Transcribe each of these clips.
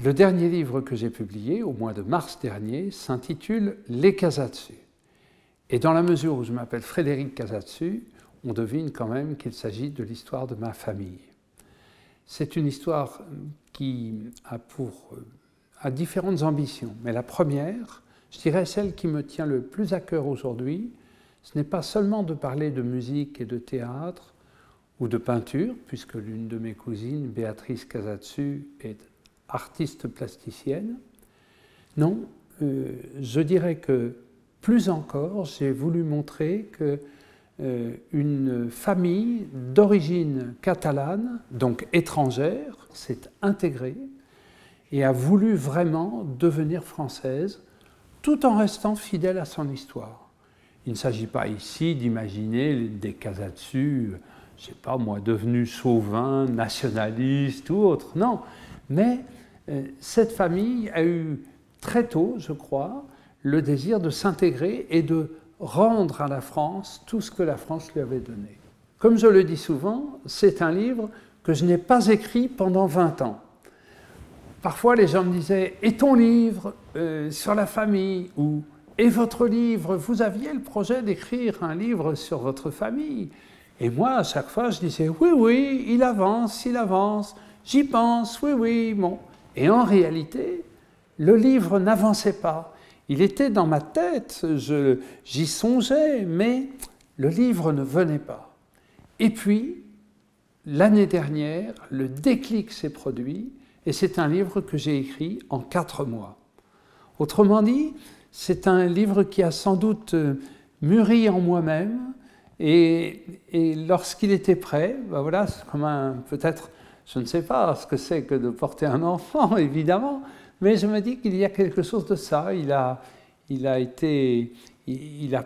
Le dernier livre que j'ai publié, au mois de mars dernier, s'intitule « Les Casatsu ». Et dans la mesure où je m'appelle Frédéric Casatsu, on devine quand même qu'il s'agit de l'histoire de ma famille. C'est une histoire qui a différentes ambitions, mais la première, je dirais celle qui me tient le plus à cœur aujourd'hui, ce n'est pas seulement de parler de musique et de théâtre ou de peinture, puisque l'une de mes cousines, Béatrice Casatsu, est artiste plasticienne. Non, je dirais que plus encore, j'ai voulu montrer que une famille d'origine catalane, donc étrangère, s'est intégrée et a voulu vraiment devenir française, tout en restant fidèle à son histoire. Il ne s'agit pas ici d'imaginer des Casatsu, je ne sais pas moi, devenus chauvins, nationalistes ou autres, non. Mais cette famille a eu très tôt, je crois, le désir de s'intégrer et de rendre à la France tout ce que la France lui avait donné. Comme je le dis souvent, c'est un livre que je n'ai pas écrit pendant 20 ans. Parfois, les gens me disaient « Et ton livre sur la famille ?» ou « Et votre livre, vous aviez le projet d'écrire un livre sur votre famille ?» Et moi, à chaque fois, je disais « Oui, oui, il avance, j'y pense, oui, oui, bon. » Et en réalité, le livre n'avançait pas. Il était dans ma tête, j'y songeais, mais le livre ne venait pas. Et puis, l'année dernière, le déclic s'est produit, et c'est un livre que j'ai écrit en 4 mois. Autrement dit, c'est un livre qui a sans doute mûri en moi-même, et lorsqu'il était prêt, ben voilà, c'est comme peut-être, je ne sais pas ce que c'est que de porter un enfant, évidemment, mais je me dis qu'il y a quelque chose de ça. Il a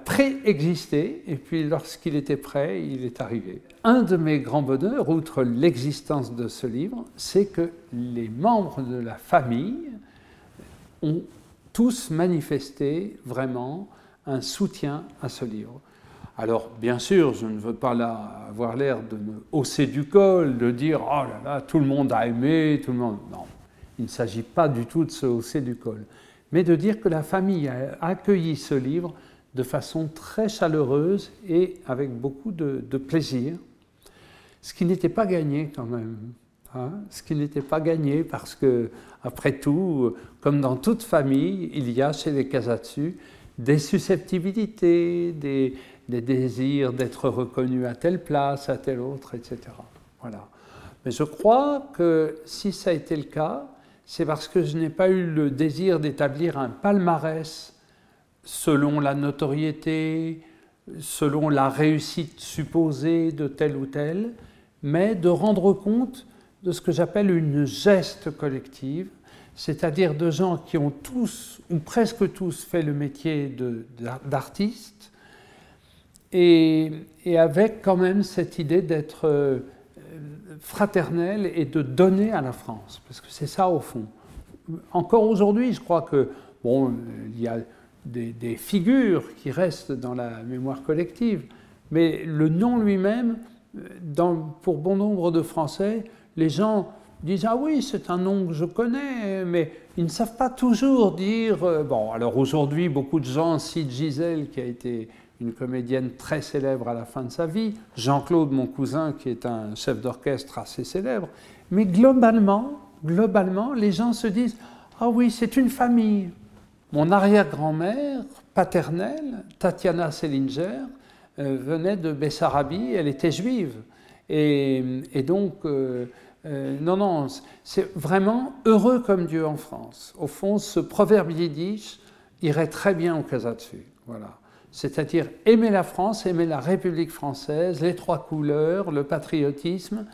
préexisté, et puis lorsqu'il était prêt, il est arrivé. Un de mes grands bonheurs, outre l'existence de ce livre, c'est que les membres de la famille ont tous manifesté vraiment un soutien à ce livre. Alors, bien sûr, je ne veux pas là avoir l'air de me hausser du col, de dire « Oh là là, tout le monde a aimé, tout le monde… » Non, il ne s'agit pas du tout de se hausser du col, mais de dire que la famille a accueilli ce livre de façon très chaleureuse et avec beaucoup de plaisir, ce qui n'était pas gagné quand même. Hein, ce qui n'était pas gagné parce que, après tout, comme dans toute famille, il y a chez les Casatsu des susceptibilités, des désirs d'être reconnu à telle place, à telle autre, etc. Voilà. Mais je crois que si ça a été le cas, c'est parce que je n'ai pas eu le désir d'établir un palmarès selon la notoriété, selon la réussite supposée de tel ou tel, mais de rendre compte de ce que j'appelle une geste collective, c'est-à-dire de gens qui ont tous, ou presque tous, fait le métier d'artiste, et avec quand même cette idée d'être fraternel et de donner à la France, parce que c'est ça au fond. Encore aujourd'hui, je crois que, bon, il y a des figures qui restent dans la mémoire collective, mais le nom lui-même, pour bon nombre de Français, les gens disent « Ah oui, c'est un nom que je connais », mais ils ne savent pas toujours dire… Bon, alors aujourd'hui, beaucoup de gens citent Gisèle, qui a été une comédienne très célèbre à la fin de sa vie, Jean-Claude, mon cousin, qui est un chef d'orchestre assez célèbre, mais globalement, les gens se disent « Ah oui, c'est une famille ». Mon arrière-grand-mère paternelle, Tatiana Selinger, venait de Bessarabie, elle était juive. Et donc, non, c'est vraiment heureux comme Dieu en France. Au fond, ce proverbe yiddish irait très bien au Casatsu. Voilà. C'est-à-dire aimer la France, aimer la République française, les 3 couleurs, le patriotisme,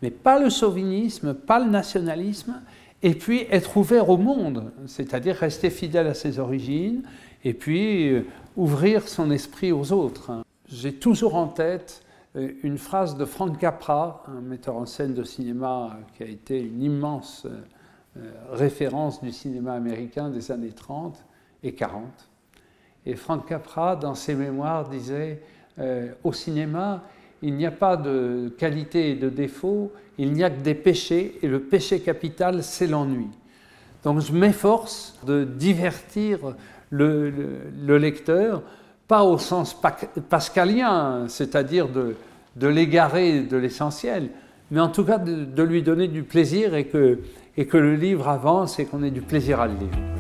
mais pas le chauvinisme, pas le nationalisme, et puis être ouvert au monde, c'est-à-dire rester fidèle à ses origines, et puis ouvrir son esprit aux autres. J'ai toujours en tête une phrase de Frank Capra, un metteur en scène de cinéma qui a été une immense référence du cinéma américain des années 30 et 40. Et Frank Capra, dans ses mémoires, disait au cinéma, il n'y a pas de qualité et de défaut, il n'y a que des péchés, et le péché capital, c'est l'ennui. Donc je m'efforce de divertir le lecteur, pas au sens pascalien, c'est-à-dire de l'égarer de l'essentiel, mais en tout cas de lui donner du plaisir et que le livre avance et qu'on ait du plaisir à le lire.